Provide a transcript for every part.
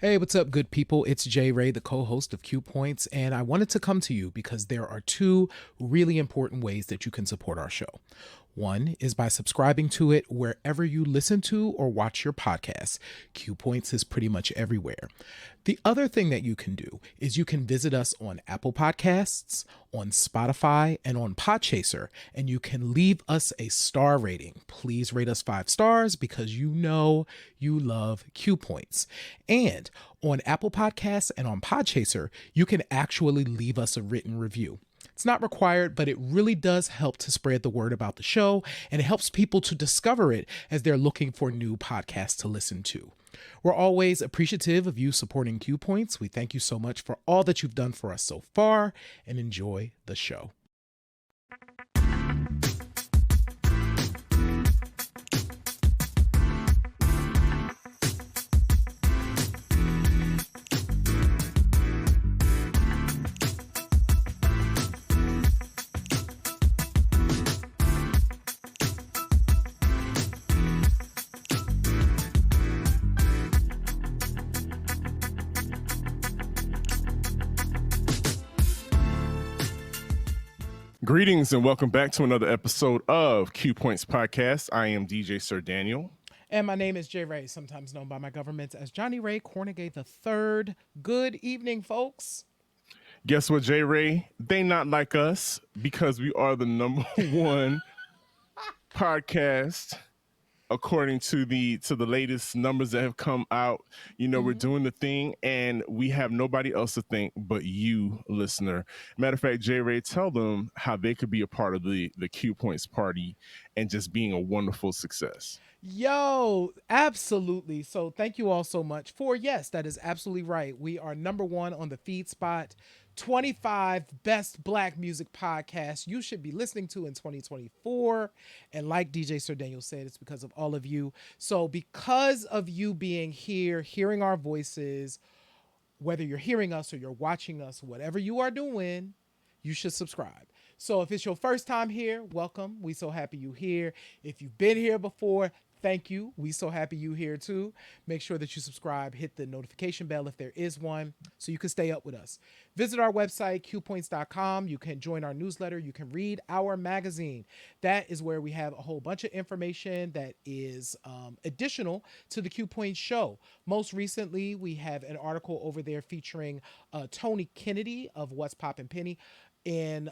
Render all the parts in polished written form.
Hey, what's up, good people? It's Jay Ray, the co host of Q Points, and I wanted to come to you because there are two really important ways that you can support our show. One is by subscribing to it wherever you listen to or watch your podcasts. Q Points is pretty much everywhere. The other thing that you can do is you can visit us on Apple Podcasts, on Spotify, and on Podchaser, and you can leave us a star rating. Please rate us 5 stars because you know you love Q Points. And on Apple Podcasts and on Podchaser, you can actually leave us a written review. It's not required, but it really does help to spread the word about the show, and it helps people to discover it as they're looking for new podcasts to listen to. We're always appreciative of you supporting Q Points. We thank you so much for all that you've done for us so far, and enjoy the show. Greetings and welcome back to another episode of Q Points Podcast. I am DJ Sir Daniel. And my name is Jay Ray, sometimes known by my government as Johnny Ray Cornegay III. Good evening, folks. Guess what, Jay Ray? They not like us because we are the number one podcast according to the latest numbers that have come out. You know, we're doing the thing and we have nobody else to thank but you, listener. Matter of fact, Jay Ray, tell them how they could be a part of the Q Points party and just being a wonderful success. Yo, absolutely. So thank you all so much for, yes, that is absolutely right. We are number one on the feed spot. 25 best black music podcasts you should be listening to in 2024. And like DJ Sir Daniel said, it's because of all of you. So because of you being here, hearing our voices, whether you're hearing us or you're watching us, whatever you are doing, you should subscribe. So if it's your first time here, welcome. We so happy you here. If you've been here before, thank you. We so happy you here too. Make sure that you subscribe, hit the notification bell if there is one, so you can stay up with us. Visit our website, qpoints.com. You can join our newsletter. You can read our magazine. That is where we have a whole bunch of information that is additional to the Q Points show. Most recently, we have an article over there featuring Tony Kennedy of What's Poppin' Penny. In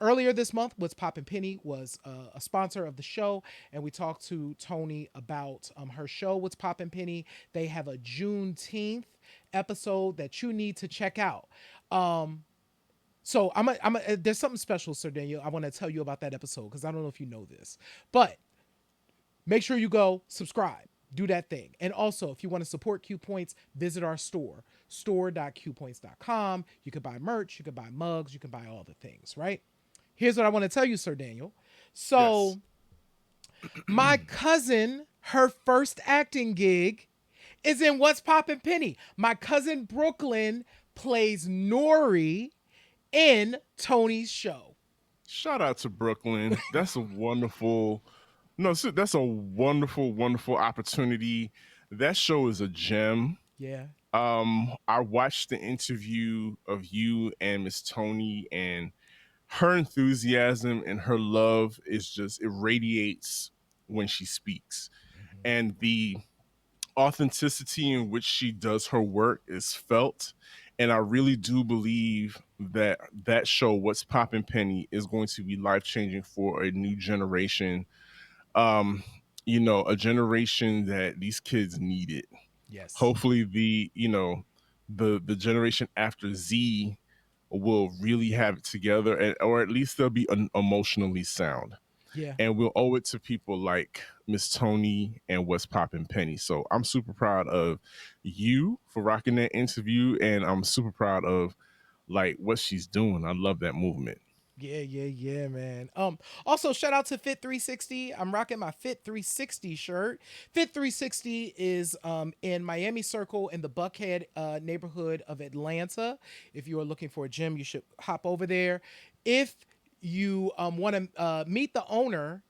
earlier this month, What's Poppin' Penny was a sponsor of the show, and we talked to Tony about her show, What's Poppin' Penny. They have a Juneteenth episode that you need to check out. So there's something special, Sir Daniel. I want to tell you about that episode because I don't know if you know this, but make sure you go subscribe. Do that thing. And also, if you want to support Q Points, visit our store, store.qpoints.com. You can buy merch, you can buy mugs, you can buy all the things, right? Here's what I want to tell you, Sir Daniel. So, my cousin, her first acting gig is in What's Poppin' Penny. My cousin Brooklyn plays Nori in Tony's show. Shout out to Brooklyn. That's a wonderful... No, that's a wonderful, wonderful opportunity. That show is a gem. Yeah. I watched the interview of you and Miss Tony, and her enthusiasm and her love is just, it radiates when she speaks. Mm-hmm. And the authenticity in which she does her work is felt. And I really do believe that that show, What's Poppin' Penny, is going to be life-changing for a new generation. You know, a generation that these kids need it. Yes. Hopefully the generation after Z will really have it together, or at least they'll be emotionally sound. Yeah. And we'll owe it to people like Miss Tony and What's Poppin' Penny. So I'm super proud of you for rocking that interview, and I'm super proud of like what she's doing. I love that movement. Yeah, man. Also shout out to Fit 360. I'm rocking my Fit 360 shirt. Fit 360 is in Miami Circle in the Buckhead neighborhood of Atlanta. If you are looking for a gym, you should hop over there. If you want to meet the owner,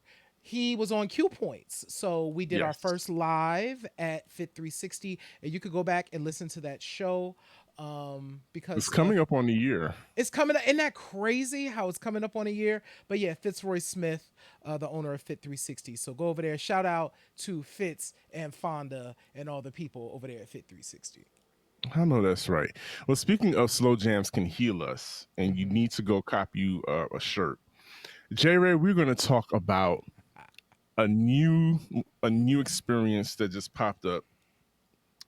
he was on Q Points. So we did our Yes. first live at Fit 360, and you could go back and listen to that show It's because coming up on the year. it's coming. Isn't that crazy how it's coming up on a year? But yeah, Fitzroy Smith, the owner of Fit 360. So go over there. Shout out to Fitz and Fonda and all the people over there at Fit 360. I know that's right. Well, speaking of slow jams can heal us, and you Mm-hmm. need to go cop you a shirt. J Ray, we're going to talk about a new a new experience that just popped up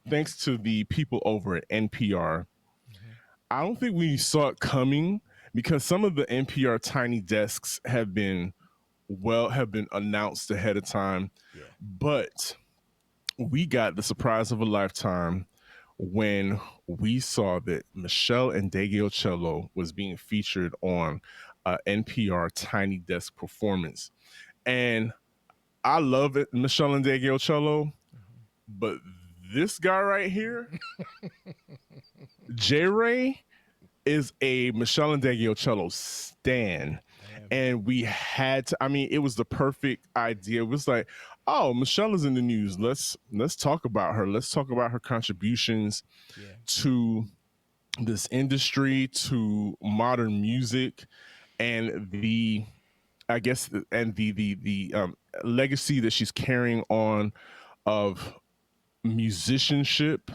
thanks to the people over at NPR. Mm-hmm. I don't think we saw it coming because some of the NPR tiny desks have been announced ahead of time, Yeah. but we got the surprise of a lifetime when we saw that Meshell Ndegeocello was being featured on NPR Tiny Desk Performance. And I love it, Meshell Ndegeocello, but this guy right here, J Ray, is a Meshell Ndegeocello stan. I am. And we had to, I mean, it was the perfect idea. It was like, oh, Meshell is in the news. Let's talk about her. Let's talk about her contributions Yeah. to this industry, to modern music, and the I guess and the legacy that she's carrying on of musicianship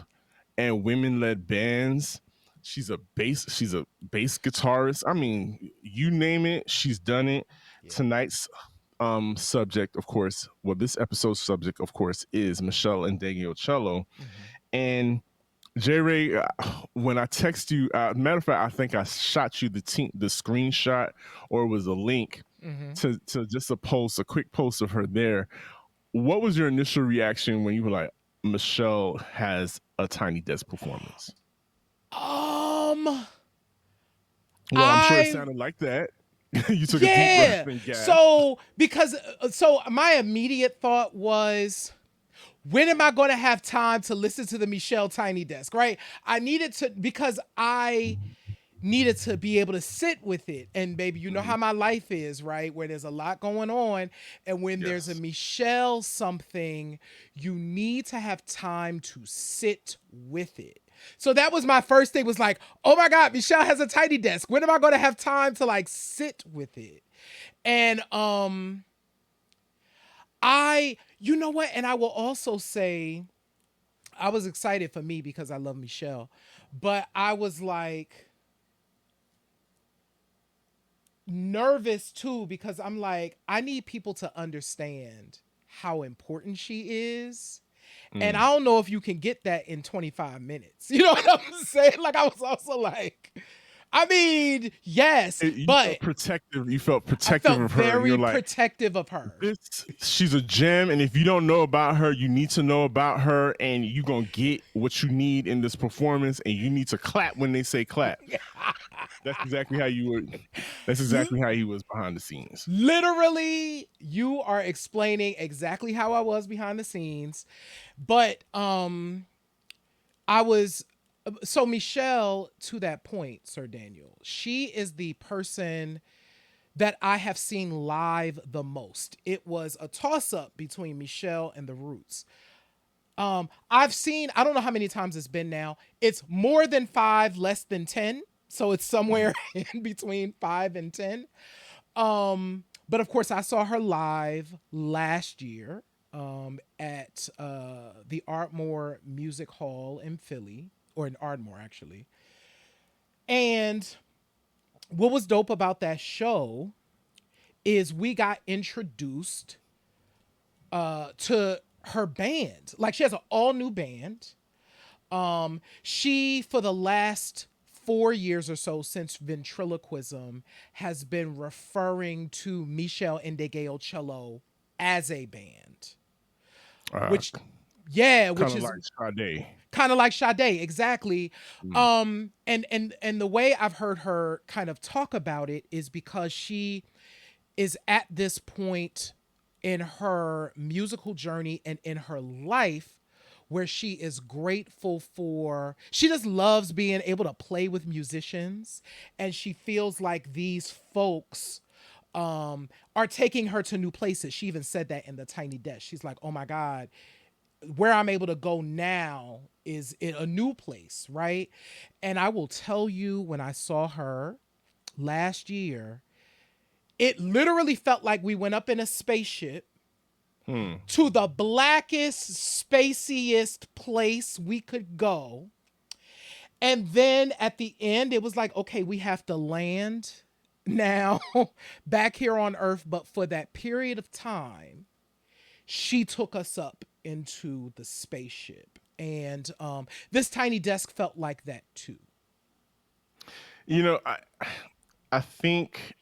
and women led bands. She's a bass guitarist. I mean, you name it, she's done it. Yeah. Tonight's subject, of course, well, this episode's subject, of course, is Meshell Ndegeocello. Mm-hmm. And J Ray, when I text you, matter of fact, I think I shot you the screenshot, or it was a link Mm-hmm. to just a quick post of her there. What was your initial reaction when you were like, Meshell has a tiny desk performance? Um, Well, I'm sure it I sounded like that. You took a deep breath yeah. and gasped. So because so my immediate thought was, when am I going to have time to listen to the Michelle Tiny Desk? Right? I needed to because I needed to be able to sit with it. And baby, you know Mhm. how my life is, right? Where there's a lot going on. And when there's a Yes. Michelle something, you need to have time to sit with it. So that was my first thing was like, oh my God, Michelle has a tiny desk. When am I going to have time to like sit with it? And you know what? And I will also say, I was excited for me because I love Michelle, but I was like, nervous too because I'm like, I need people to understand how important she is. And Mm. I don't know if you can get that in 25 minutes. You know what I'm saying? Like, I was also like, I mean, yes, You felt but protective. You felt I protective felt of her, and very you're like, protective of her. this. She's a gem, and if you don't know about her, you need to know about her, and you're gonna get what you need in this performance, and you need to clap when they say clap. That's exactly how you were. That's exactly how he was behind the scenes. Literally, you are explaining exactly how I was behind the scenes. But I was so Michelle, to that point, Sir Daniel, she is the person that I have seen live the most. It was a toss up between Michelle and the Roots. I've seen, I don't know how many times it's been now. It's more than 5, less than 10. So it's somewhere Mhm. in between 5 and 10. But of course, I saw her live last year at the Ardmore Music Hall in Philly, or in Ardmore actually. And what was dope about that show is we got introduced to her band. Like, she has an all new band. She, for the last 4 years or so since ventriloquism, has been referring to Meshell Ndegeocello as a band, Uh, which, yeah, kind which of is like Sade. kind of like Sade, exactly. Mm. And the way I've heard her kind of talk about it is because she is at this point in her musical journey and in her life where she is grateful for, she just loves being able to play with musicians, and she feels like these folks are taking her to new places. She even said that in the Tiny Desk. She's like, oh my God, where I'm able to go now is in a new place, right? And I will tell you, when I saw her last year, it literally felt like we went up in a spaceship Hmm. to the blackest, spaciest place we could go. And then at the end, it was like, okay, we have to land now back here on Earth. But for that period of time, she took us up into the spaceship. And this Tiny Desk felt like that too. You know, I think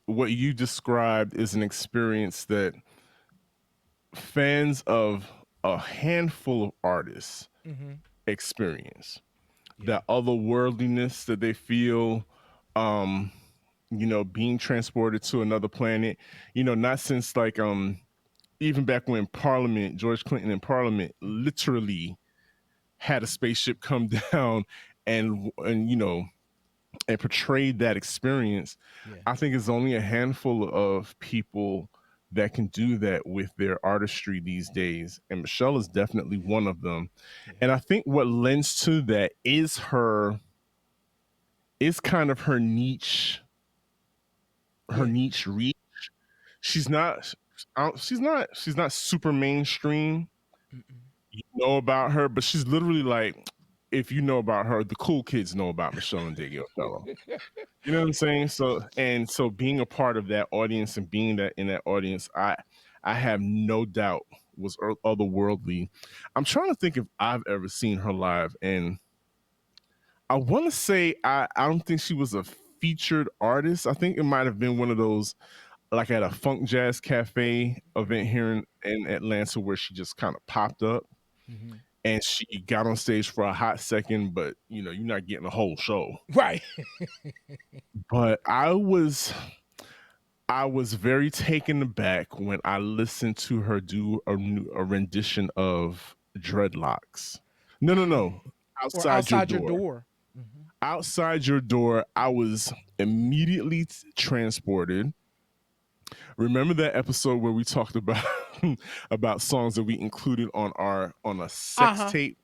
what you described is an experience that fans of a handful of artists Mm-hmm. experience. Yeah. That otherworldliness that they feel, um, being transported to another planet. Not since like even back when Parliament, George Clinton in Parliament, literally had a spaceship come down and portrayed that experience. Yeah. I think it's only a handful of people that can do that with their artistry these days. And Meshell is definitely one of them. Yeah. And I think what lends to that is kind of her Yeah. niche reach. She's not she's not super mainstream. Mm-mm. You know about her, but she's literally like, if you know about her, the cool kids know about Meshell Ndegeocello. You know what I'm saying? So being a part of that audience and being that in that audience, I have no doubt was otherworldly. I'm trying to think if I've ever seen her live, and I want to say I don't think she was a featured artist. I think it might have been one of those like at a funk jazz cafe event Mm-hmm. here in Atlanta where she just kind of popped up Mm-hmm. and she got on stage for a hot second, but you're not getting the whole show. Right. But I was very taken aback when I listened to her do a rendition of Dreadlocks. No, no, no. Or Outside Your outside your Door. door. Mm-hmm. Outside Your Door, I was immediately transported. Remember that episode where we talked about about songs that we included on a sex Uh-huh. tape?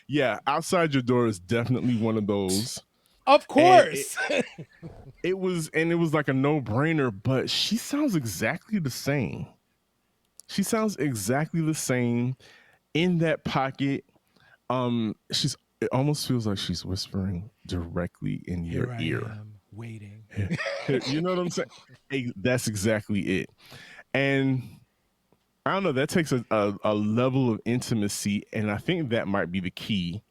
Yeah, Outside Your Door is definitely one of those. Of And course. it was like a no-brainer, but she sounds exactly the same. She sounds exactly the same in that pocket. She's it almost feels like she's whispering directly in your Here I ear. am waiting. You know what I'm saying? That's exactly it. And I don't know, that takes a level of intimacy, and I think that might be the key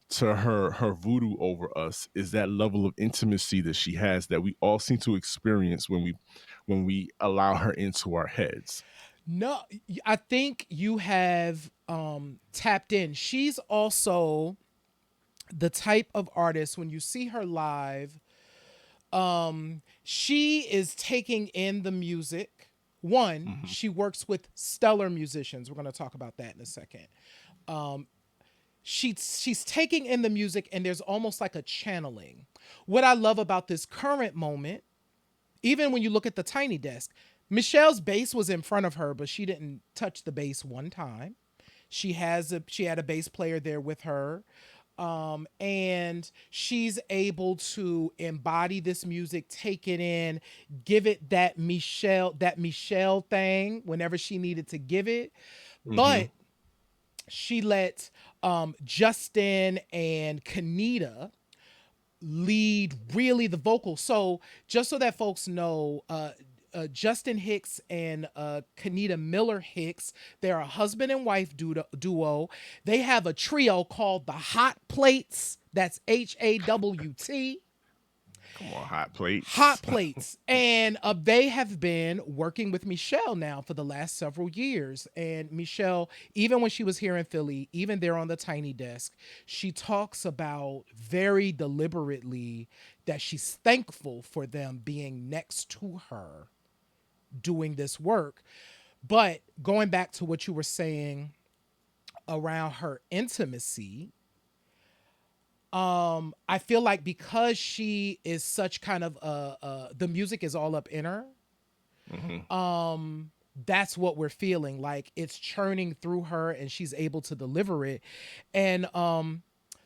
to her voodoo over us is that level of intimacy that she has that we all seem to experience when we allow her into our heads. No, I think you have tapped in. She's also the type of artist when you see her live, she is taking in the music. One, Hmm. she works with stellar musicians. We're going to talk about that in a second. She's taking in the music and there's almost like a channeling. What I love about this current moment, even when you look at the Tiny Desk, Michelle's bass was in front of her, but she didn't touch the bass one time. She had a bass player there with her, and she's able to embody this music, take it in, give it that Michelle thing whenever she needed to give it. Hmm. But she let Justin and Kanita lead really the vocals. So just so that folks know, Justin Hicks and Kanita Miller Hicks, they're a husband and wife duo. They have a trio called the Hot Plates. That's HAWT. Come on, hot plates. Hot Plates. And they have been working with Michelle now for the last several years. And Michelle, even when she was here in Philly, even there on the Tiny Desk, she talks about very deliberately that she's thankful for them being next to her doing this work. But going back to what you were saying around her intimacy, I feel like because she is such kind of the music is all up in her. Hmm. um that's what we're feeling like, it's churning through her and she's able to deliver it. And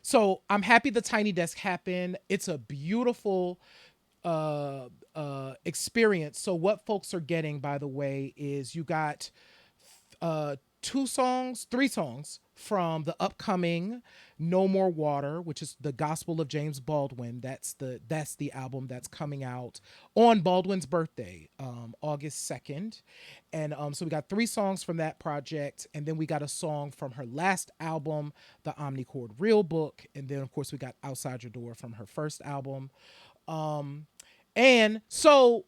so I'm happy the tiny desk happened. It's a beautiful experience. So what folks are getting, by the way, is you got three songs from the upcoming No More Water, which is the Gospel of James Baldwin. That's the album that's coming out on Baldwin's birthday, August 2nd. And so we got three songs from that project, and then we got a song from her last album, the Omnichord Real Book, and then of course we got Outside Your Door from her first album. Um, and so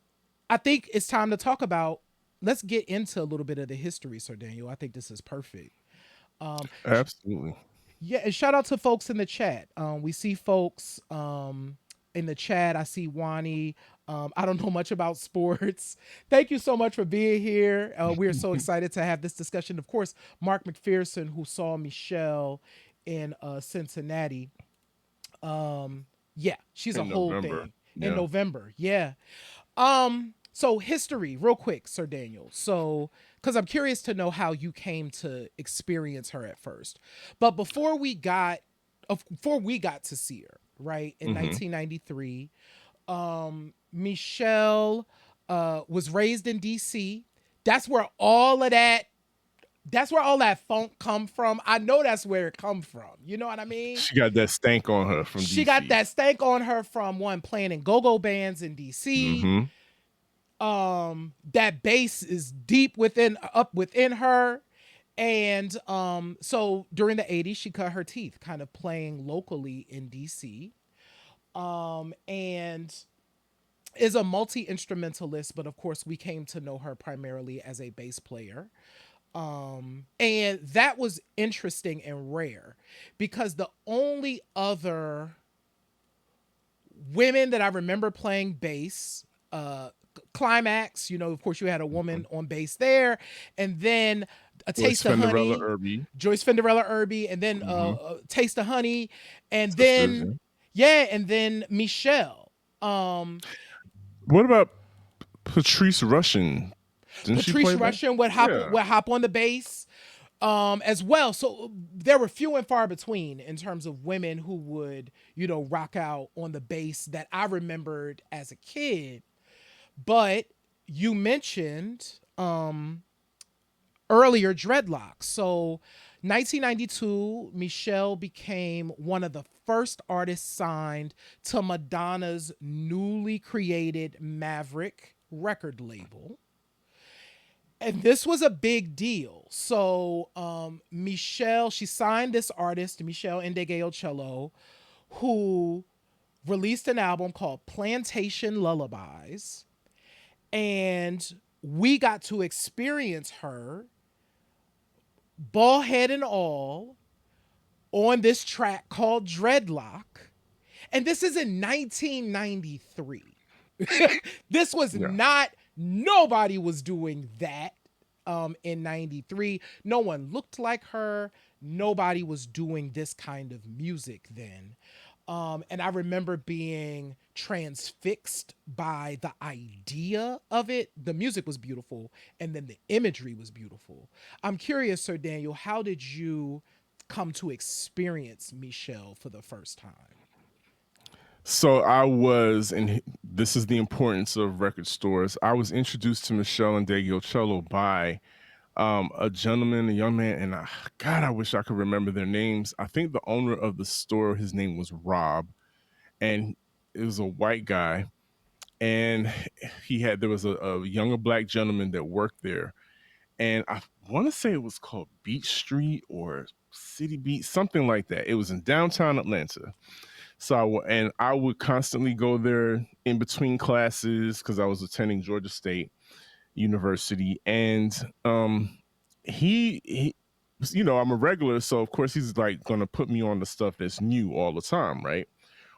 I think it's time to talk about. Let's get into a little bit of the history, Sir Daniel. I think this is perfect. Um, sh- Absolutely. yeah, and shout out to folks in the chat. We see folks in the chat. I see Wani. I don't know much about sports. Thank you so much for being here. We are so excited to have this discussion. Of course, Mark McPherson, who saw Meshell in Cincinnati. Yeah, she's a In whole November. thing in Yeah. November. Yeah. So history, real quick, Sir Daniel. So, because I'm curious to know how you came to experience her at first. But before we got to see her, right, in Hmm. 1993, Meshell was raised in DC. That's where all of that that's where all that funk come from. I know that's where it come from. You know what I mean? She got that stank on her from She got DC. that stank on her from one playing in go-go bands in DC. Hmm. That bass is deep within up within her. And so during the 80s she cut her teeth kind of playing locally in DC. And is a multi-instrumentalist, but of course we came to know her primarily as a bass player. And that was interesting and rare because the only other women that I remember playing bass, Climax, of course, you had a woman on bass there, and then a Joyce Taste of Fenderella Honey, Irby. Joyce Finderella Irby, and then Hmm. Taste of Honey, and Sisters. then Yeah. yeah, and then Meshell. Um, What about Patrice Rushen? Didn't she Patrice play bass? Rushen would hop Yeah. would hop on the bass as well. So there were few and far between in terms of women who would, rock out on the bass that I remembered as a kid. But you mentioned earlier dreadlocks. So 1992, Meshell became one of the first artists signed to Madonna's newly created Maverick record label. And this was a big deal. So Meshell, she signed this artist, Meshell Ndegeocello, who released an album called Plantation Lullabies. And we got to experience her, bald head and all, on this track called Dreadlock. And this is in 1993. This was Yeah. not, nobody was doing that in 93. No one looked like her. Nobody was doing this kind of music then. And I remember being transfixed by the idea of it. The music was beautiful, and then the imagery was beautiful. I'm curious, Sir Daniel, how did you come to experience Meshell for the first time? So I was, and this is the importance of record stores. I was introduced to Meshell Ndegeocello by a gentleman, a young man, and God, I wish I could remember their names. I think the owner of the store, his name was Rob, and it was a white guy, and there was a younger black gentleman that worked there, and I want to say it was called Beach Street or City Beach, something like that. It was in downtown Atlanta. So and I would constantly go there in between classes because I was attending Georgia State University, and he, I'm a regular, so of course he's like going to put me on the stuff that's new all the time, right?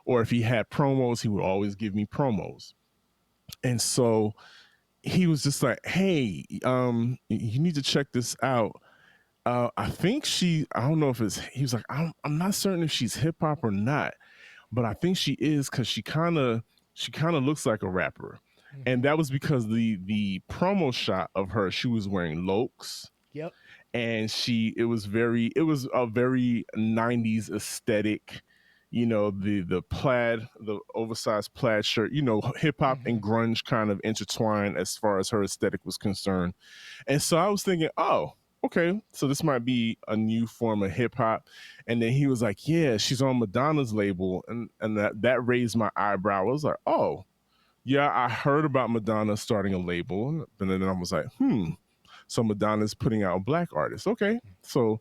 Or if he had promos, he would always give me promos, and so he was just like, "Hey, you need to check this out. I think I don't know if it's, he was like, I'm not certain if she's hip hop or not, but I think she is because she kind of looks like a rapper. And Mm-hmm. that was because the promo shot of her, she was wearing Lokes, Yep. and it was a very 90s aesthetic, the plaid, the oversized plaid shirt, hip hop Mm-hmm. and grunge kind of intertwined as far as her aesthetic was concerned. And so I was thinking, oh, okay, so this might be a new form of hip hop. And then he was like, yeah, she's on Madonna's label, and that raised my eyebrow. I was like, oh, yeah, I heard about Madonna starting a label, and then I was like, so Madonna's putting out black artists. Okay, so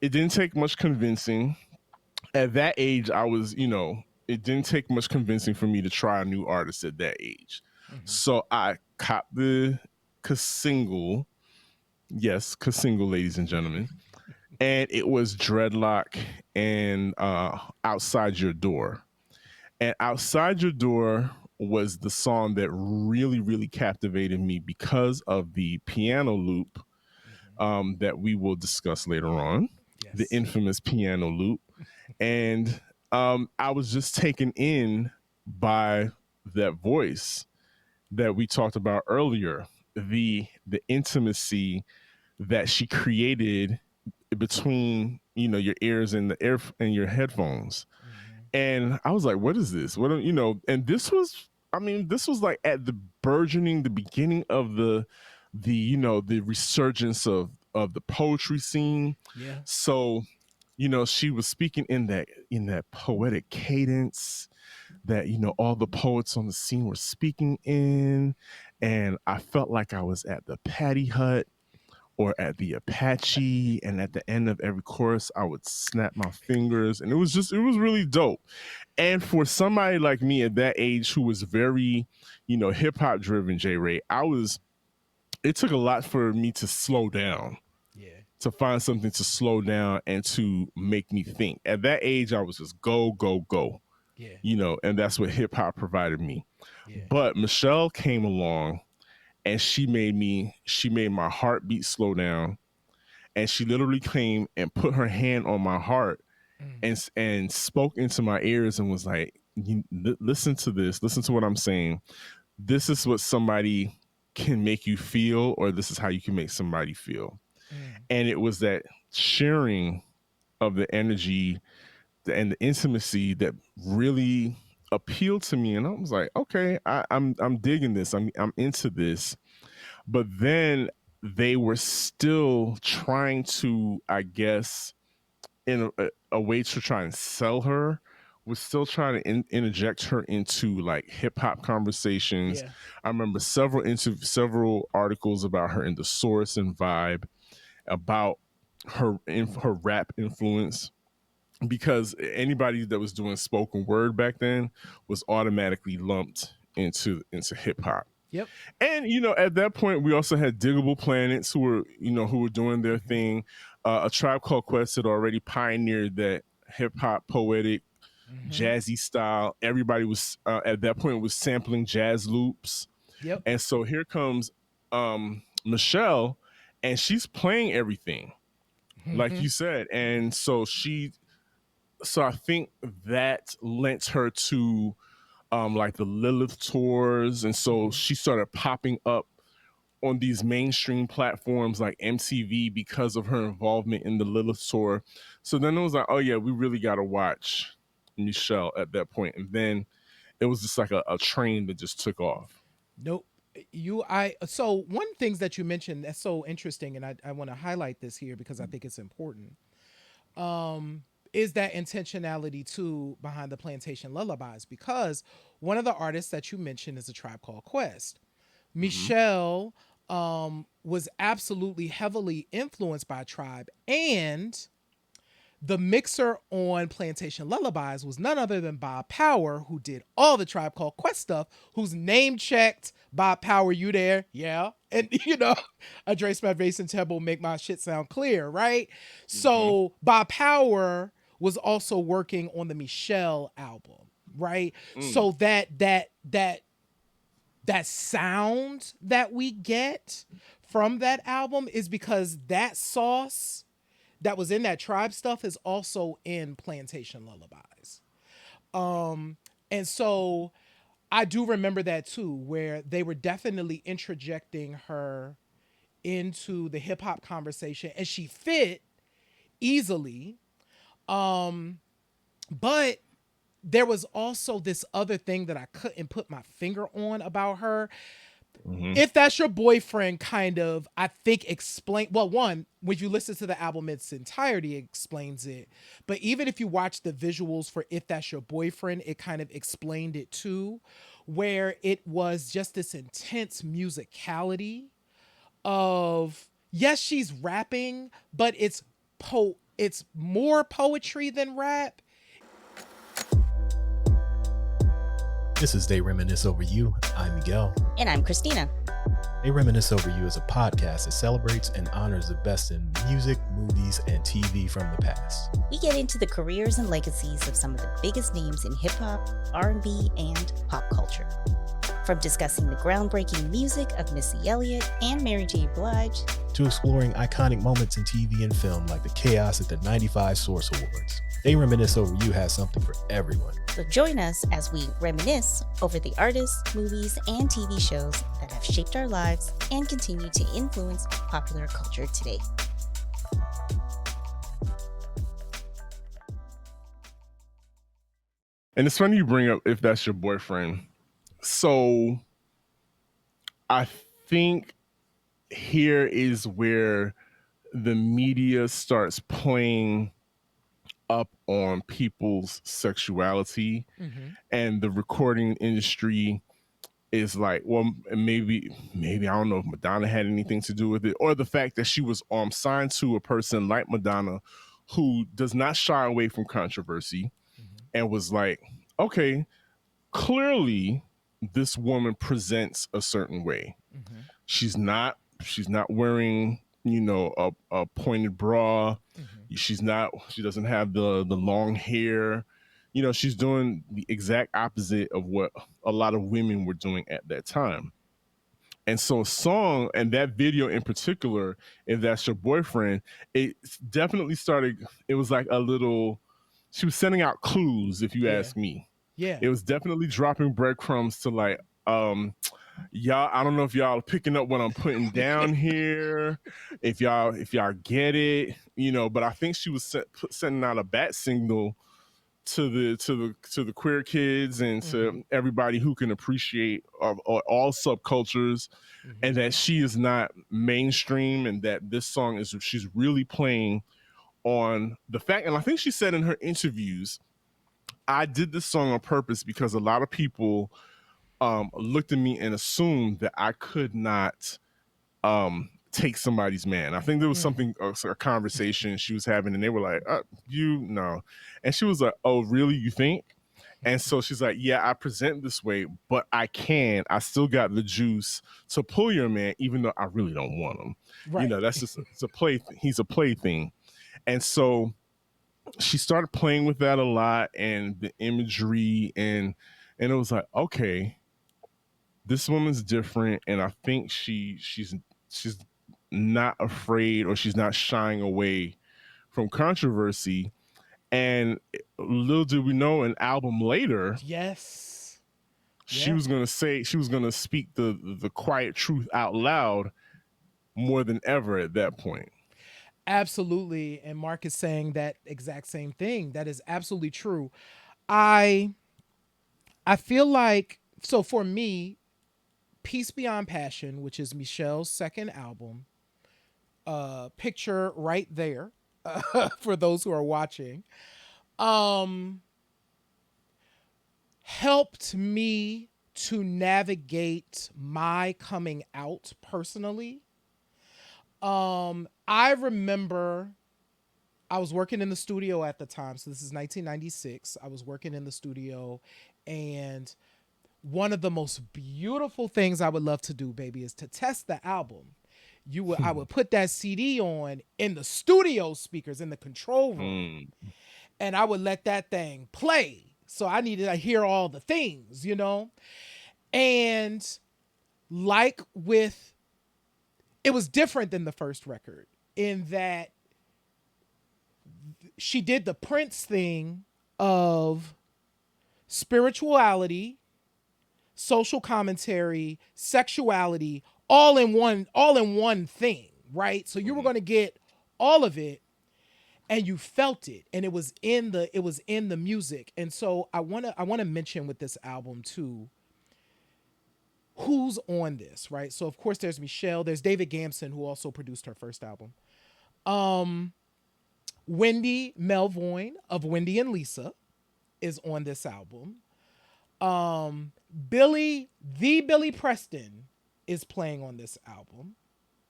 it didn't take much convincing. At that age, it didn't take much convincing for me to try a new artist at that age. Mm-hmm. So I copped the single. Yes, single, ladies and gentlemen. And it was Dreadlock and Outside Your Door. And Outside Your Door was the song that really, really captivated me because of the piano loop Mm-hmm. that we will discuss later on, the Yes. infamous piano loop. And I was just taken in by that voice that we talked about earlier, the intimacy that she created between your ears and the air and your headphones. Mm-hmm. And I was like, what is this? And this was like at the burgeoning, the beginning of the resurgence of the poetry scene. Yeah. So, she was speaking in that poetic cadence that, all the poets on the scene were speaking in. And I felt like I was at the Patty Hut or at the Apache, and at the end of every chorus, I would snap my fingers, and it was really dope. And for somebody like me at that age who was very, hip hop driven, J Ray, it took a lot for me to slow down, Yeah. to find something to slow down and to make me think. At that age, I was just go, go, go, Yeah. and that's what hip hop provided me. Yeah. But Meshell came along, and she made my heartbeat slow down, and she literally came and put her hand on my heart Mm. and spoke into my ears and was like, listen to this, listen to what I'm saying. This is what somebody can make you feel, or this is how you can make somebody feel. Mm. And it was that sharing of the energy and the intimacy that really appealed to me. And I was like, okay, I'm digging this, I'm into this. But then they were still trying to, I guess, in a way to try and sell her, was still trying to interject her into like hip hop conversations. Yeah. I remember several articles about her in the Source and Vibe about her rap influence, because anybody that was doing spoken word back then was automatically lumped into hip hop. Yep. And at that point, we also had Diggable Planets who were doing their Mm-hmm. thing. A Tribe Called Quest had already pioneered that hip hop poetic Mm-hmm. jazzy style. Everybody was at that point was sampling jazz loops, Yep. and so here comes Meshell, and she's playing everything like Mm-hmm. you said, and so I think that lent her to like the Lilith tours, and so Mm-hmm. she started popping up on these mainstream platforms like MTV because of her involvement in the Lilith tour. So then it was like, oh yeah, we really got to watch Meshell at that point. And then it was just like a train that just took off. Nope. So one things that you mentioned that's so interesting, and I want to highlight this here because I think it's important. Um, is that intentionality too behind the Plantation Lullabies? Because one of the artists that you mentioned is a Tribe Called Quest. Mm-hmm. Meshell was absolutely heavily influenced by Tribe, and the mixer on Plantation Lullabies was none other than Bob Power, who did all the Tribe Called Quest stuff, who's name checked Bob Power. You there? Yeah. And, address my bass and tempo, make my shit sound clear, right? Mm-hmm. So Bob Power was also working on the Meshell album, right? Mm. So that sound that we get from that album is because that sauce that was in that Tribe stuff is also in Plantation Lullabies. And so I do remember that too, where they were definitely interjecting her into the hip hop conversation and she fit easily. But there was also this other thing that I couldn't put my finger on about her. Mm-hmm. If That's Your Boyfriend, kind of, I think, explain, well, one, when you listen to the album in its entirety, it explains it. But even if you watch the visuals for If That's Your Boyfriend, it kind of explained it too, where it was just this intense musicality of, yes, she's rapping, but it's more poetry than rap. This is They Reminisce Over You. I'm Miguel. And I'm Christina. They Reminisce Over You is a podcast that celebrates and honors the best in music, movies, and TV from the past. We get into the careers and legacies of some of the biggest names in hip-hop, R&B, and pop culture. From discussing the groundbreaking music of Missy Elliott and Mary J. Blige, to exploring iconic moments in TV and film like the chaos at the 95 Source Awards. They Reminisce Over You has something for everyone. So join us as we reminisce over the artists, movies, and TV shows that have shaped our lives and continue to influence popular culture today. And it's funny you bring up If That's Your Boyfriend. So I think here is where the media starts playing up on people's sexuality, and the recording industry is like, well, maybe I don't know if Madonna had anything to do with it, or the fact that she was signed to a person like Madonna who does not shy away from controversy, and was like, okay, clearly this woman presents a certain way. She's not wearing, a pointed bra. She doesn't have the long hair. She's doing the exact opposite of what a lot of women were doing at that time. And so a song, and that video in particular, If That's Your Boyfriend, it definitely started, it was like a little, she was sending out clues, if you ask me. Yeah. It was definitely dropping breadcrumbs to like, y'all, I don't know if y'all are picking up what I'm putting down here, if y'all get it, but I think she was sending out a bat signal to the queer kids and to everybody who can appreciate all subcultures, and that she is not mainstream, and that this song is, she's really playing on the fact, and I think she said in her interviews, I did this song on purpose because a lot of people looked at me and assumed that I could not take somebody's man. I think there was something, a conversation she was having, and they were like, and she was like, oh, really, you think? And so she's like, yeah, I present this way, but I still got the juice to pull your man, even though I really don't want him. Right. That's just, it's a play. He's a plaything. And so she started playing with that a lot, and the imagery, and it was like, okay, this woman's different, and I think she's not afraid, or she's not shying away from controversy. And little did we know, an album later, she was gonna speak the quiet truth out loud more than ever at that point. Absolutely. And Mark is saying that exact same thing. That is absolutely true. I feel like, so for me, Peace Beyond Passion, which is Meshell's second album, picture right there, for those who are watching, helped me to navigate my coming out personally. I remember I was working in the studio at the time. So this is 1996. I was working in the studio, and one of the most beautiful things I would love to do, baby, is to test the album. I would put that CD on in the studio speakers in the control room, and I would let that thing play. So I needed to hear all the things, And like with it was different than the first record in that she did the Prince thing of spirituality, social commentary, sexuality, all in one thing, right? So you were going to get all of it and you felt it, and it was in the music. And so I want to mention with this album too who's on this, right? So of course there's Meshell, there's David Gamson who also produced her first album. Wendy Melvoin of Wendy and Lisa is on this album. Billy Preston is playing on this album.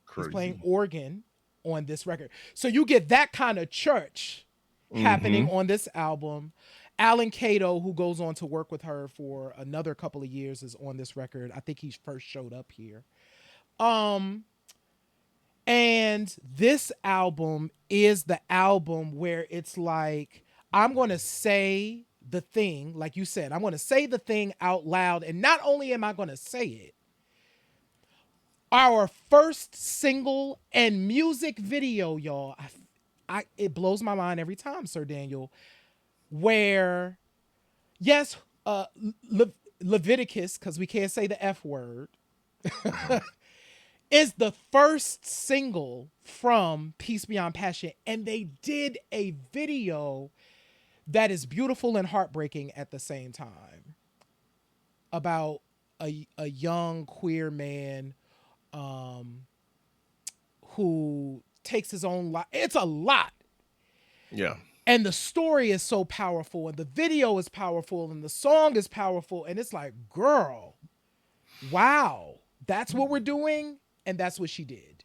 Crazy. He's playing organ on this record. So you get that kind of church happening on this album. Alan Cato, who goes on to work with her for another couple of years, is on this record. I think he first showed up here. And this album is the album where it's like, I'm going to say the thing, like you said, I'm going to say the thing out loud. And not only am I going to say it, our first single and music video, y'all, it blows my mind every time, Sir Daniel, where, yes, Leviticus, because we can't say the F word, is the first single from Peace Beyond Passion. And they did a video that is beautiful and heartbreaking at the same time about a young queer man who takes his own life. It's a lot. Yeah. And the story is so powerful, and the video is powerful, and the song is powerful. And it's like, girl, wow, that's what we're doing. And that's what she did.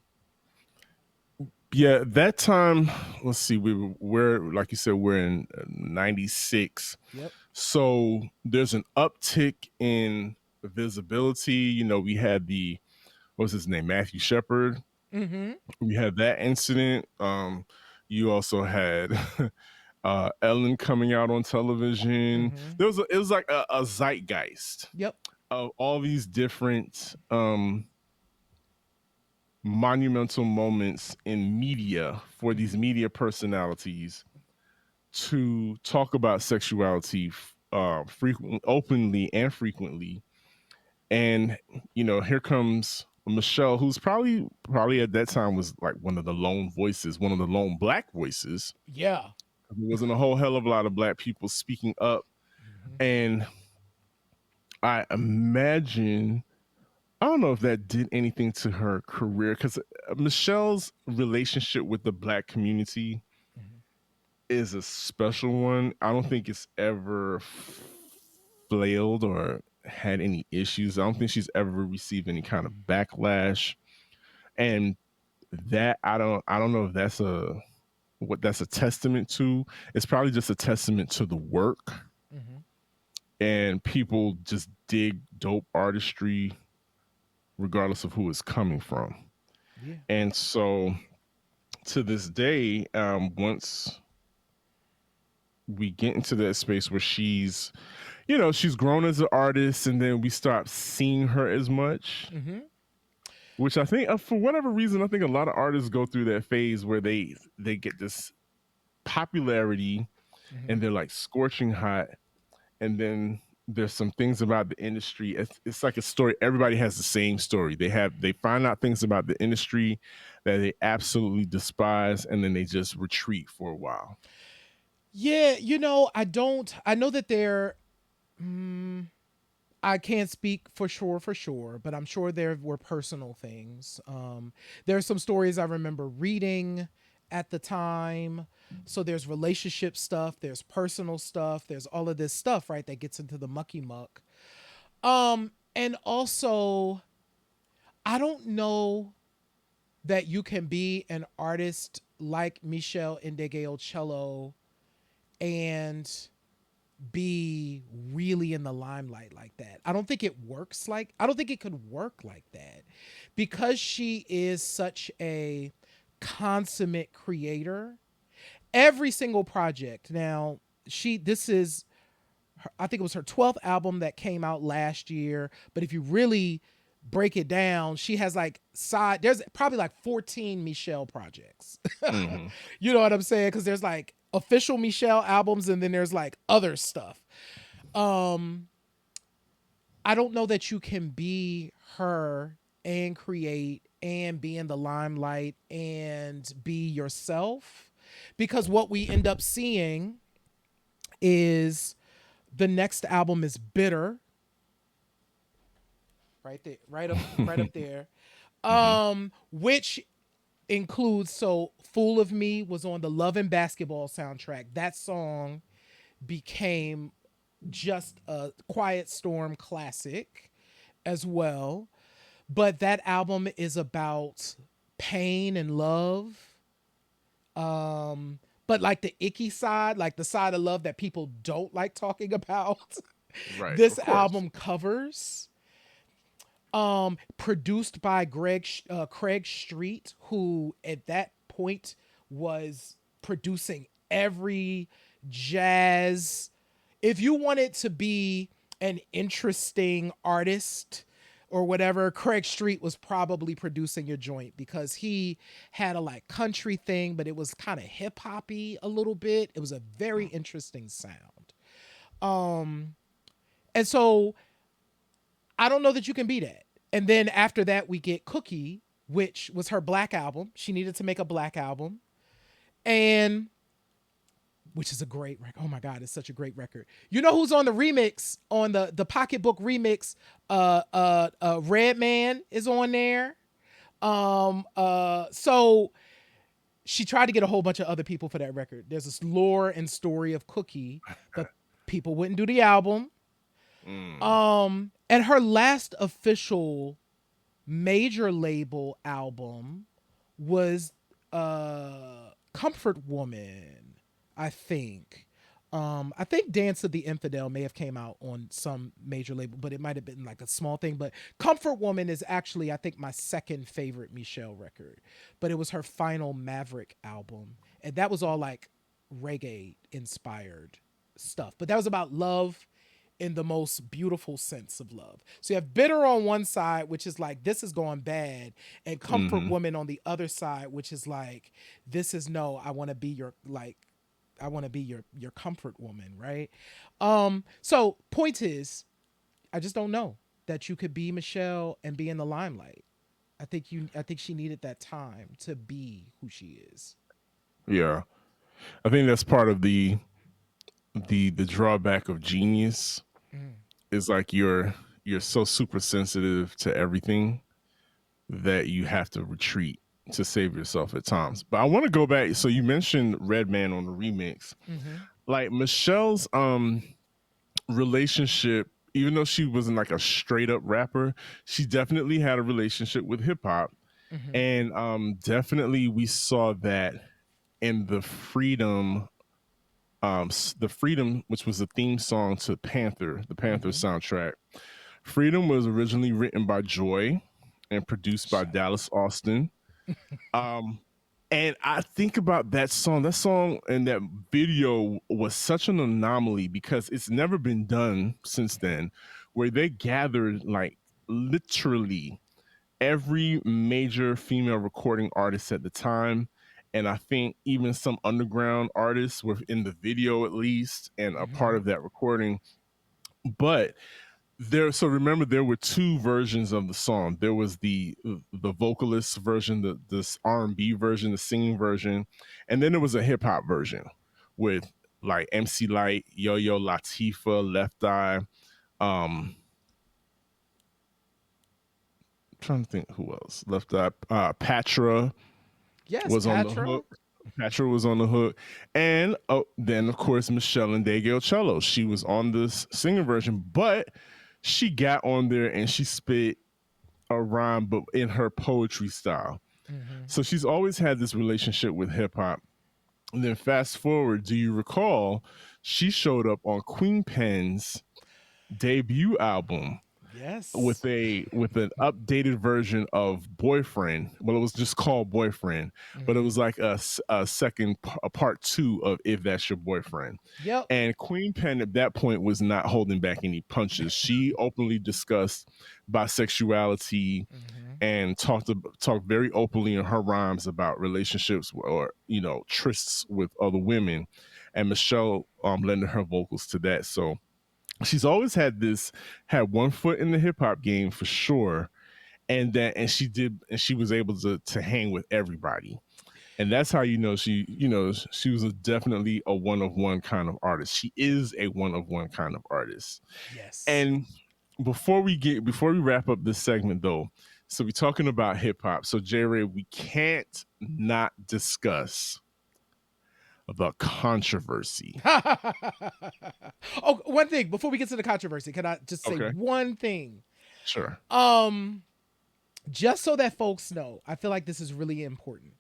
Yeah, that time, let's see, we're like you said, we're in 96. Yep. So there's an uptick in visibility. You know, we had what's his name? Matthew Shepard. Mm-hmm. We had that incident. You also had Ellen coming out on television. Mm-hmm. It was like a zeitgeist. Yep. Of all these different monumental moments in media for these media personalities to talk about sexuality frequently, openly and frequently. And you know, here comes Meshell, who's probably at that time was like one of the lone black voices. Yeah. There wasn't a whole hell of a lot of black people speaking up. Mm-hmm. And I imagine, I don't know if that did anything to her career, because Meshell's relationship with the black community is a special one. I don't think it's ever flailed or had any issues. I don't think she's ever received any kind of backlash. And that I don't know if that's what that's a testament to. It's probably just a testament to the work. Mm-hmm. And people just dig dope artistry regardless of who it's coming from. Yeah. And so to this day, once we get into that space where she's grown as an artist, and then we start seeing her as much, which I think for whatever reason, I think a lot of artists go through that phase where they get this popularity and they're like scorching hot. And then there's some things about the industry. It's like a story. Everybody has the same story. They find out things about the industry that they absolutely despise, and then they just retreat for a while. Yeah, you know, I know that I can't speak for sure, but I'm sure there were personal things. There are some stories I remember reading at the time. So there's relationship stuff, there's personal stuff, there's all of this stuff, right, that gets into the mucky muck. And also, I don't know that you can be an artist like Meshell Ndegeocello and be really in the limelight like that. I don't think it could work like that, because she is such a consummate creator. Every single project. Now, this is, I think it was her 12th album that came out last year. But if you really break it down, she has like there's probably like 14 Meshell projects. Mm-hmm. You know what I'm saying? Because there's like official Meshell albums and then there's like other stuff. Um, I don't know that you can be her and create and be in the limelight and be yourself, because what we end up seeing is the next album is Bitter, right there, right up there. Mm-hmm. Which includes, so Fool of Me was on the Love and Basketball soundtrack. That song became just a Quiet Storm classic as well. But that album is about pain and love. But like the icky side, like the side of love that people don't like talking about, Right, this of course. album covers. Produced by Craig Street, who at that point was producing every jazz. If you wanted to be an interesting artist or whatever, Craig Street was probably producing your joint, because he had a like country thing, but it was kind of hip hoppy a little bit. It was a very interesting sound. Um, and so I don't know that you can be that. And then after that, we get Cookie, which was her black album. She needed to make a black album, and which is a great record. Oh my God, it's such a great record. You know who's on the remix, on the Pocketbook remix? Redman is on there. So she tried to get a whole bunch of other people for that record. There's this lore and story of Cookie, but people wouldn't do the album. Mm. And her last official major label album was Comfort Woman, I think. I think Dance of the Infidel may have came out on some major label, but it might have been like a small thing. But Comfort Woman is actually, I think, my second favorite Meshell record. But it was her final Maverick album, and that was all like reggae inspired stuff. But that was about love in the most beautiful sense of love. So you have Bitter on one side, which is like, this is going bad, and Comfort Mm-hmm. Woman on the other side, which is like, this is no, I want to be your, like, I want to be your comfort woman, right? So point is, I just don't know that you could be Meshell and be in the limelight. I think she needed that time to be who she is. Yeah, I think that's part of the drawback of genius Mm. is like you're so super sensitive to everything that you have to retreat to save yourself at times. But I want to go back. So you mentioned Redman on the remix, Mm-hmm. like Michelle's relationship. Even though she wasn't like a straight up rapper, she definitely had a relationship with hip hop, Mm-hmm. and definitely we saw that in the Freedom, which was the theme song to Panther, the Panther Mm-hmm. soundtrack. Freedom was originally written by Joy and produced by Shut up. Dallas Austin. Um, and I think about that song. That song and that video was such an anomaly because it's never been done since then, where they gathered like literally every major female recording artist at the time. And I think even some underground artists were in the video at least and a part Mm-hmm. of that recording. But so remember there were two versions of the song. There was the vocalist version, this R&B version, the singing version, and then there was a hip hop version with like MC Light, Yo Yo Latifah, Left Eye. Trying to think who else. Left Eye, Patra Yes, was on the Patra. hook. Patra was on the hook, and then of course Meshell Ndegeocello. She was on this singer version, but she got on there and she spit a rhyme, but in her poetry style. Mm-hmm. So she's always had this relationship with hip hop. And then fast forward, do you recall she showed up on Queen Pen's debut album? Yes. with an updated version of Boyfriend. Well, it was just called Boyfriend, but it Mhm. was like a a part two of If That's Your Boyfriend. Yep. And Queen Pen at that point was not holding back any punches. She openly discussed bisexuality Mhm. and talked very openly in her rhymes about relationships or trysts with other women. And Meshell lended her vocals to that. So she's always had one foot in the hip hop game for sure, and she was able to hang with everybody, and that's how she was definitely a one of one kind of artist. She is a one of one kind of artist. Yes. And before we wrap up this segment though, so we're talking about hip hop. So J Ray, we can't not discuss the controversy. Oh, one thing before we get to the controversy, can I just say Okay, one thing? sure. Um, just so that folks know, I feel like this is really important.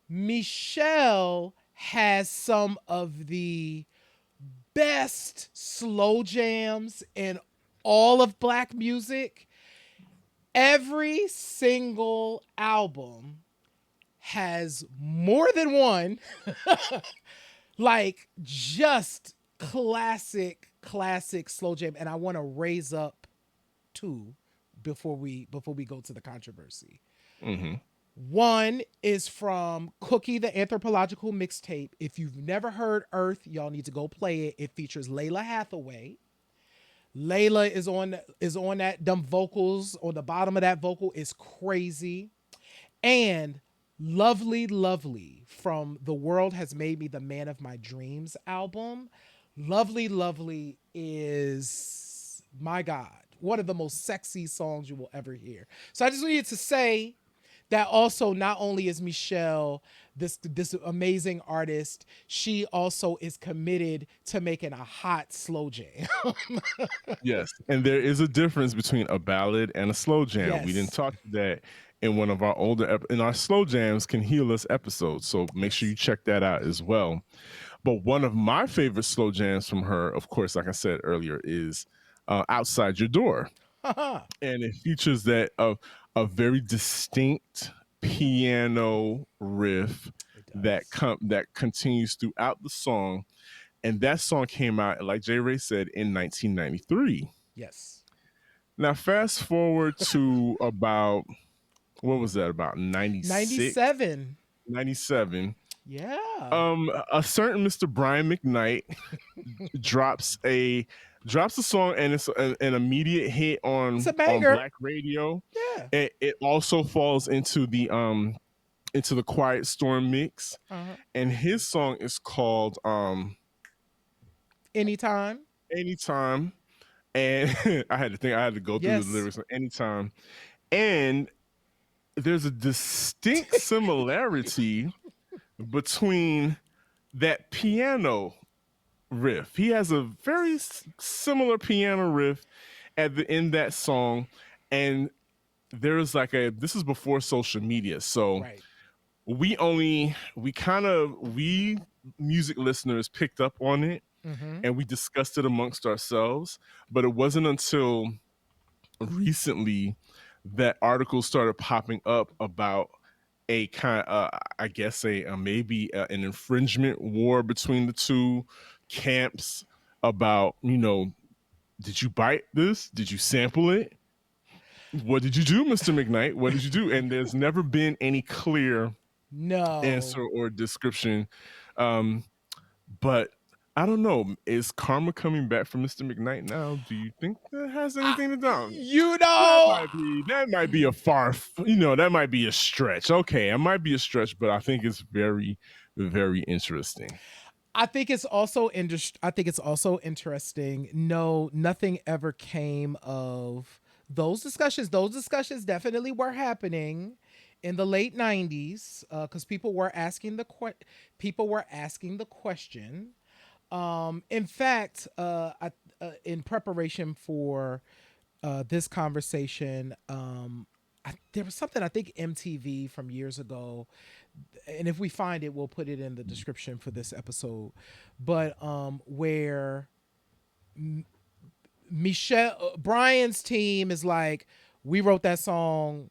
Meshell has some of the best slow jams in all of black music. Every single album has more than one, like just classic slow jam. And I want to raise up two before we go to the controversy. Hmm. One is from Cookie, the Anthropological Mixtape. If you've never heard Earth, y'all need to go play it. It features Layla Hathaway. Layla is on that. Them vocals on the bottom of that vocal is crazy. And Lovely from The World Has Made Me the Man of My Dreams album. Lovely is, my God, one of the most sexy songs you will ever hear. So I just needed to say that also not only is Meshell this amazing artist, she also is committed to making a hot slow jam. Yes, and there is a difference between a ballad and a slow jam. We didn't Yes. talk to that in one of our in our slow jams can heal us episodes. So make sure you Yes. check that out as well. But one of my favorite slow jams from her, of course, like I said earlier, is "Outside Your Door," Haha. and it features that a very distinct piano riff It does. that continues throughout the song. And that song came out, like J Ray said, in 1993. Yes. Now, fast forward to about, what was that, about 96, 97. 97. Yeah. A certain Mr. Brian McKnight drops a drops a song, and it's an immediate hit It's a on banger. black radio. Yeah. It also falls into the Quiet Storm mix, Uh-huh. and his song is called Anytime. Anytime. And I had to go through the Yes. lyrics of Anytime. And there's a distinct similarity between that piano riff. He has a very similar piano riff in that song, and there's like this is before social media, so Right. we music listeners picked up on it, Mm-hmm. and we discussed it amongst ourselves, but it wasn't until recently that articles started popping up about a kind I guess a maybe an infringement war between the two camps about, did you bite this, did you sample it, what did you do, Mr. McKnight, what did you do? And there's never been any clear answer No. or description. But I don't know. Is karma coming back for Mr. McKnight now? Do you think that has I, anything to do? you know, That might be a that might be a stretch. Okay, it might be a stretch, but I think it's very, very interesting. I think it's also interesting. No, nothing ever came of those discussions. Those discussions definitely were happening in the late 90s because people were asking the question. In fact, in preparation for this conversation, there was something I think MTV from years ago, and if we find it, we'll put it in the description for this episode. But where Brian's team is like, we wrote that song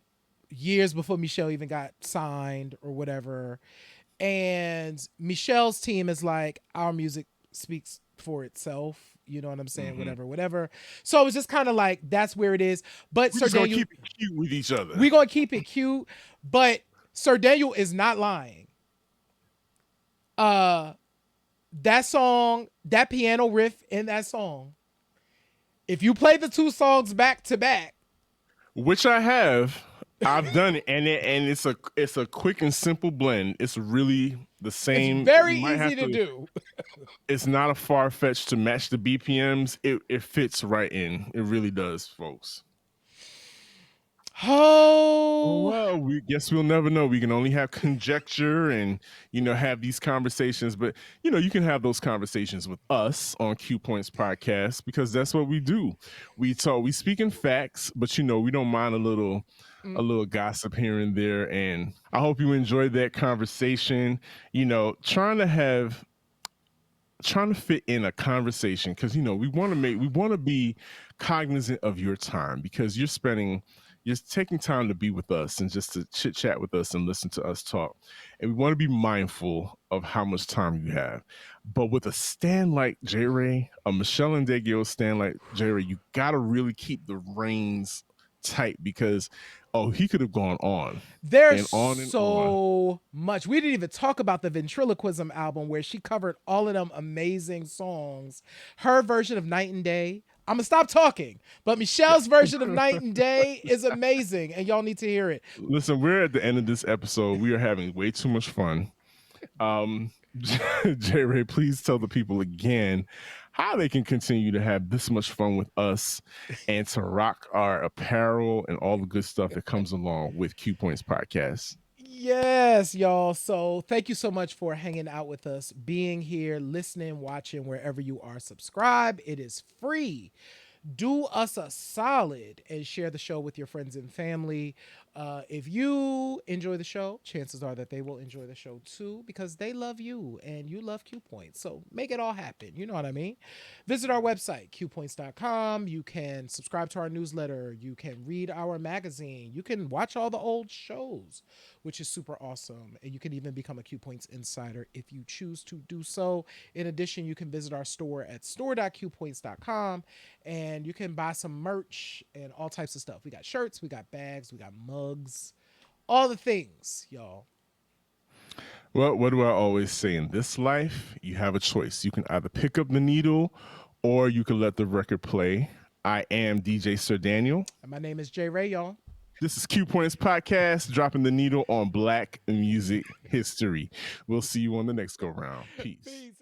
years before Meshell even got signed or whatever. And Michelle's team is like, our music speaks for itself. You know what I'm saying? Whatever. So it was just kind of like, that's where it is. But We're Sir just gonna Daniel, keep it cute with each other. we're going to keep it cute. But Sir Daniel is not lying. That song, that piano riff in that song, if you play the two songs back to back, which I've done it, and it's a quick and simple blend. It's really the same. it's very You might easy have to do. It's not a far fetch to match the BPMs. It fits right in. It really does, folks. Oh, Well, we guess we'll never know. We can only have conjecture and have these conversations, but you can have those conversations with us on Q Points Podcast because that's what we do. We speak in facts, but we don't mind a little gossip here and there. And I hope you enjoyed that conversation. Trying to fit in a conversation because we want to be cognizant of your time because you're taking time to be with us and just to chit chat with us and listen to us talk. And we want to be mindful of how much time you have. But with a stand like J. Ray, a Meshell Ndegeocello stand like J. Ray, you got to really keep the reins tight because he could have gone on. There's on and so much. We didn't even talk about the Ventriloquism album where she covered all of them amazing songs. Her version of Night and Day. I'm gonna stop talking, but Michelle's version of Night and Day is amazing, and y'all need to hear it. Listen, we're at the end of this episode. We are having way too much fun. J. Ray, please tell the people again how they can continue to have this much fun with us and to rock our apparel and all the good stuff that comes along with Q Points Podcast. Yes, y'all. So thank you so much for hanging out with us, being here, listening, watching, wherever you are. Subscribe. It is free. Do us a solid and share the show with your friends and family. If you enjoy the show, chances are that they will enjoy the show too because they love you and you love Q Points. So make it all happen. You know what I mean? Visit our website, qpoints.com. You can subscribe to our newsletter. You can read our magazine. You can watch all the old shows, which is super awesome. And you can even become a Q Points insider if you choose to do so. In addition, you can visit our store at store.qpoints.com and you can buy some merch and all types of stuff. We got shirts, we got bags, we got mugs, all the things, y'all. Well, what do I always say? In this life, you have a choice. You can either pick up the needle or you can let the record play. I am DJ Sir Daniel. And my name is J. Ray, y'all. This is Q Points Podcast, dropping the needle on Black music history. We'll see you on the next go round. Peace.